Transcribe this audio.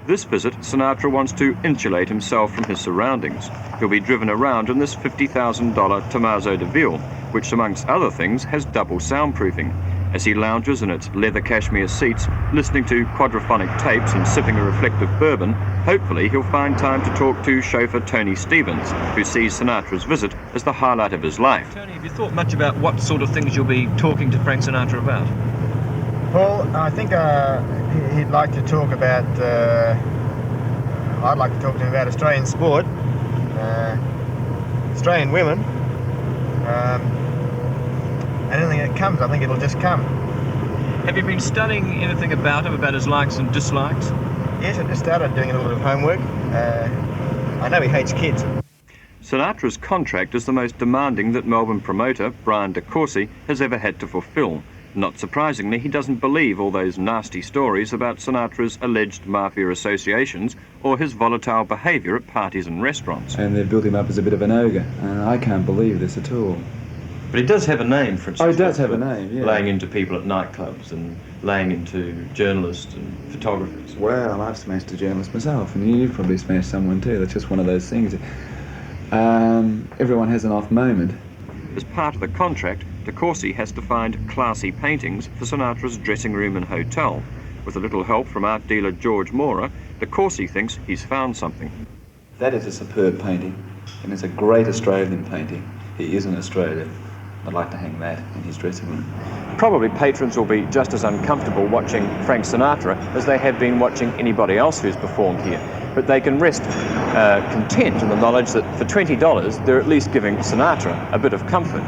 This visit, Sinatra wants to insulate himself from his surroundings. He'll be driven around in this $50,000 Tommaso de Ville, which amongst other things has double soundproofing. As he lounges in its leather cashmere seats, listening to quadraphonic tapes and sipping a reflective bourbon, hopefully he'll find time to talk to chauffeur Tony Stevens, who sees Sinatra's visit as the highlight of his life. Tony, have you thought much about what sort of things you'll be talking to Frank Sinatra about? Paul, I think he'd like to talk about, I'd like to talk to him about Australian sport, Australian women, anything that comes. I think it'll just come. Have you been studying anything about him, about his likes and dislikes? Yes, I just started doing a little bit of homework. I know he hates kids. Sinatra's contract is the most demanding that Melbourne promoter Brian de Courcey has ever had to fulfil. Not surprisingly, he doesn't believe all those nasty stories about Sinatra's alleged mafia associations or his volatile behaviour at parties and restaurants. And they've built him up as a bit of an ogre, and I can't believe this at all. But he does have a name, for instance. Oh, he does have a name, yeah. Laying into people at nightclubs and laying into journalists and photographers. Well, I've smashed a journalist myself, and you've probably smashed someone too. That's just one of those things. Everyone has an off moment. As part of the contract, de Courcey has to find classy paintings for Sinatra's dressing room and hotel. With a little help from art dealer George Maura, de Courcey thinks he's found something. That is a superb painting, and it's a great Australian painting. He is an Australian. I'd like to hang that in his dressing room. Probably patrons will be just as uncomfortable watching Frank Sinatra as they have been watching anybody else who's performed here. But they can rest content in the knowledge that for $20 they're at least giving Sinatra a bit of comfort.